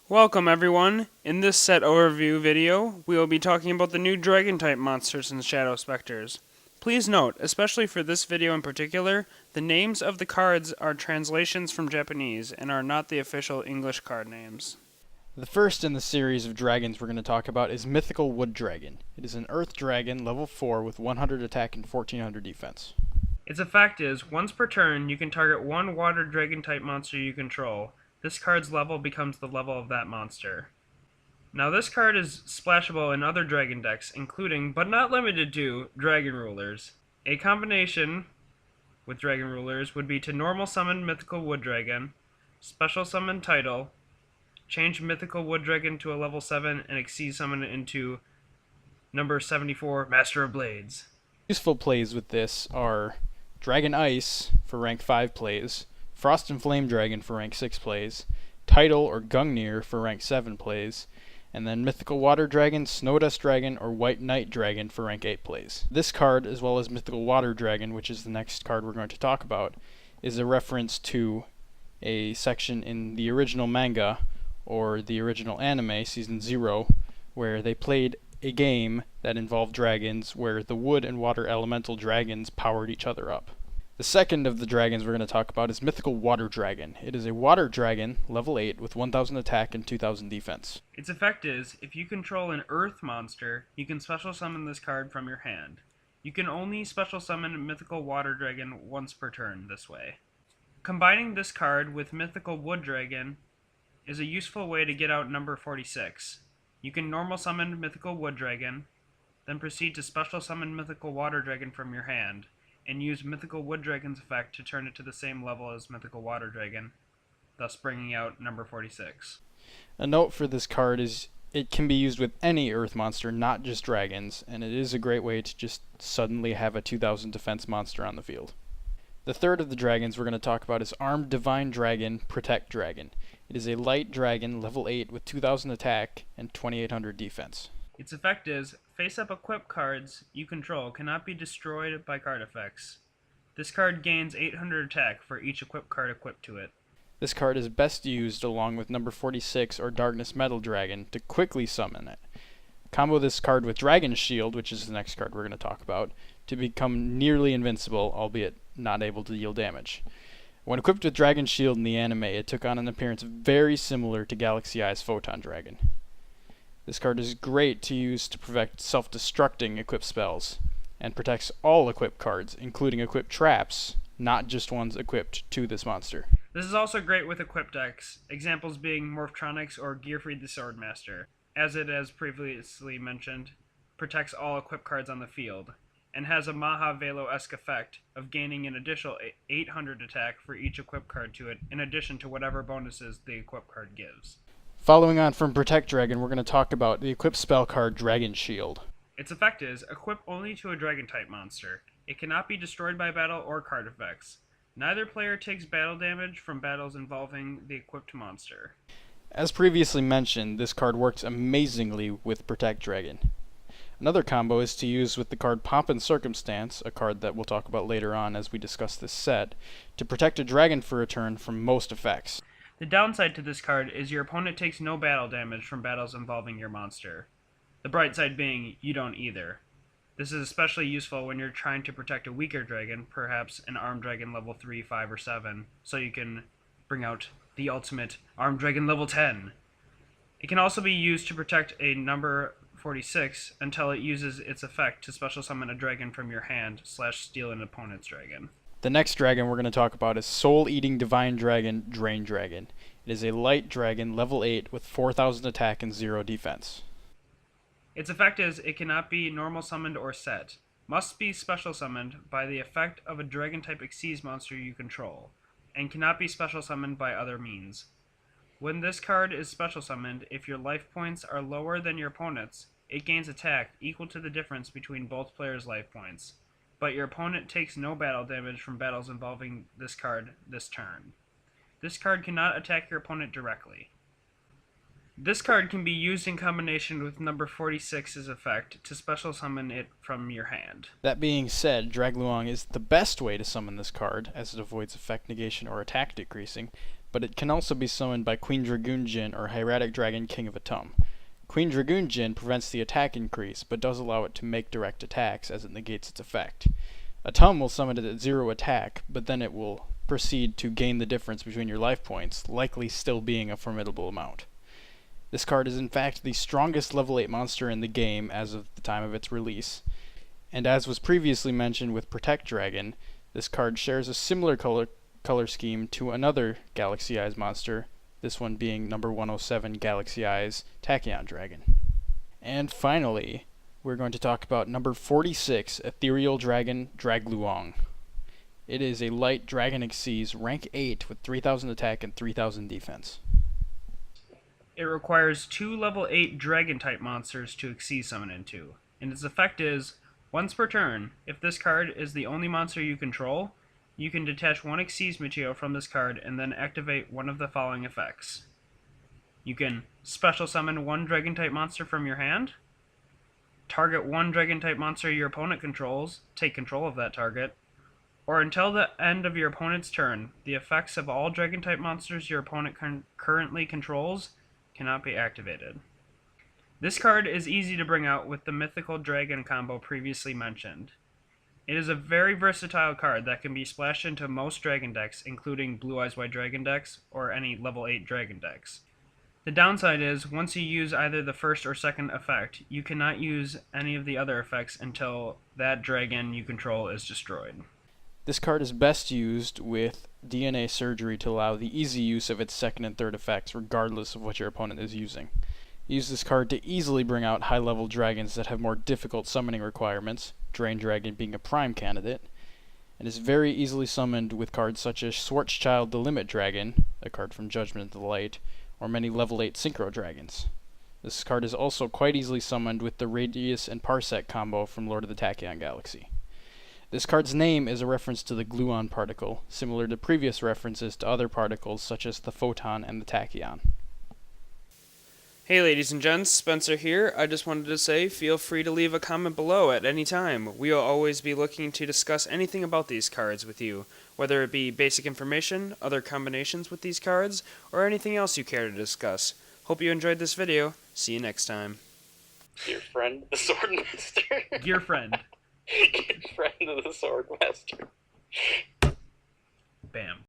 Welcome everyone. In this set overview video, we will be talking about the new dragon type monsters in Shadow Specters. Please note, especially for this video in particular, the names of the cards are translations from Japanese and are not the official English card names. The first in the series of dragons we're going to talk about is Mythical Wood Dragon. It is an Earth Dragon, level 4 with 100 attack and 1400 defense. Its effect is, once per turn, you can target one water dragon type monster you control. This card's level becomes the level of that monster. Now this card is splashable in other dragon decks, including, but not limited to, Dragon Rulers. A combination with Dragon Rulers would be to normal summon Mythical Wood Dragon, special summon Title, change Mythical Wood Dragon to a level 7, and exceed summon it into number 74, Master of Blades. Useful plays with this are Dragon Ice for rank 5 plays, Frost and Flame Dragon for rank 6 plays, Title or Gungnir for rank 7 plays, and then Mythical Water Dragon, Snowdust Dragon, or White Knight Dragon for rank 8 plays. This card, as well as Mythical Water Dragon, which is the next card we're going to talk about, is a reference to a section in the original manga, or the original anime, Season 0, where they played a game that involved dragons where the wood and water elemental dragons powered each other up. The second of the dragons we're going to talk about is Mythical Water Dragon. It is a water dragon, level 8, with 1000 attack and 2000 defense. Its effect is, if you control an earth monster, you can special summon this card from your hand. You can only special summon Mythical Water Dragon once per turn this way. Combining this card with Mythical Wood Dragon is a useful way to get out number 46. You can normal summon Mythical Wood Dragon, then proceed to special summon Mythical Water Dragon from your hand, and use Mythical Wood Dragon's effect to turn it to the same level as Mythical Water Dragon, thus bringing out number 46. A note for this card is it can be used with any earth monster, not just dragons, and it is a great way to just suddenly have a 2000 defense monster on the field. The third of the dragons we're going to talk about is Armed Divine Dragon, Protect Dragon. It is a light dragon, level 8, with 2000 attack and 2800 defense. Its effect is, face-up equip cards you control cannot be destroyed by card effects. This card gains 800 attack for each equip card equipped to it. This card is best used along with number 46 or Darkness Metal Dragon to quickly summon it. Combo this card with Dragon Shield, which is the next card we're going to talk about, to become nearly invincible, albeit not able to deal damage. When equipped with Dragon Shield in the anime, it took on an appearance very similar to Galaxy Eye's Photon Dragon. This card is great to use to prevent self-destructing equipped spells, and protects all equipped cards, including equipped traps, not just ones equipped to this monster. This is also great with equipped decks, examples being Morphtronics or Gearfried the Swordmaster. As it has previously mentioned, protects all equipped cards on the field, and has a Maha Velo-esque effect of gaining an additional 800 attack for each equipped card to it, in addition to whatever bonuses the equipped card gives. Following on from Protect Dragon, we're going to talk about the equipped spell card Dragon Shield. Its effect is, equip only to a dragon-type monster. It cannot be destroyed by battle or card effects. Neither player takes battle damage from battles involving the equipped monster. As previously mentioned, this card works amazingly with Protect Dragon. Another combo is to use with the card Pomp and Circumstance, a card that we'll talk about later on as we discuss this set, to protect a dragon for a turn from most effects. The downside to this card is your opponent takes no battle damage from battles involving your monster. The bright side being, you don't either. This is especially useful when you're trying to protect a weaker dragon, perhaps an Armed Dragon level 3, 5, or 7, so you can bring out the ultimate Armed Dragon level 10. It can also be used to protect a number 46 until it uses its effect to special summon a dragon from your hand / steal an opponent's dragon. The next dragon we're going to talk about is Soul Eating Divine Dragon, Drain Dragon. It is a light dragon, level 8, with 4000 attack and 0 defense. Its effect is, it cannot be normal summoned or set. Must be special summoned by the effect of a dragon-type Xyz monster you control, and cannot be special summoned by other means. When this card is special summoned, if your life points are lower than your opponent's, it gains attack equal to the difference between both players' life points, but your opponent takes no battle damage from battles involving this card this turn. This card cannot attack your opponent directly. This card can be used in combination with number 46's effect to special summon it from your hand. That being said, Dragluong is the best way to summon this card, as it avoids effect negation or attack decreasing, but it can also be summoned by Queen Dragoon Djinn or Hieratic Dragon King of Atum. Queen Dragoon Djinn prevents the attack increase, but does allow it to make direct attacks as it negates its effect. Atum will summon it at 0 attack, but then it will proceed to gain the difference between your life points, likely still being a formidable amount. This card is in fact the strongest level 8 monster in the game as of the time of its release, and as was previously mentioned with Protect Dragon, this card shares a similar color scheme to another Galaxy Eyes monster, this one being number 107 Galaxy Eyes Tachyon Dragon. And finally, we're going to talk about number 46 Ethereal Dragon Dragluong. It is a light Dragon Xyz rank 8 with 3000 attack and 3000 defense. It requires 2 level 8 dragon type monsters to Xyz summon into, and its effect is, once per turn, if this card is the only monster you control, you can detach 1 Xyz material from this card and then activate one of the following effects. You can special summon 1 dragon type monster from your hand, target 1 dragon type monster your opponent controls, take control of that target, or until the end of your opponent's turn, the effects of all dragon type monsters your opponent currently controls cannot be activated. This card is easy to bring out with the Mythical Dragon combo previously mentioned. It is a very versatile card that can be splashed into most dragon decks, including Blue Eyes White Dragon decks or any level 8 dragon decks. The downside is, once you use either the first or second effect, you cannot use any of the other effects until that dragon you control is destroyed. This card is best used with DNA Surgery to allow the easy use of its second and third effects regardless of what your opponent is using. Use this card to easily bring out high-level dragons that have more difficult summoning requirements, Drain Dragon being a prime candidate, and is very easily summoned with cards such as Schwarzschild the Limit Dragon, a card from Judgment of the Light, or many level 8 Synchro Dragons. This card is also quite easily summoned with the Radius and Parsec combo from Lord of the Tachyon Galaxy. This card's name is a reference to the gluon particle, similar to previous references to other particles such as the photon and the tachyon. Hey ladies and gents, Spencer here. I just wanted to say feel free to leave a comment below at any time. We will always be looking to discuss anything about these cards with you, whether it be basic information, other combinations with these cards, or anything else you care to discuss. Hope you enjoyed this video. See you next time. Dear friend, the Swordmaster. Dear friend. Friend of the Swordmaster. Bam.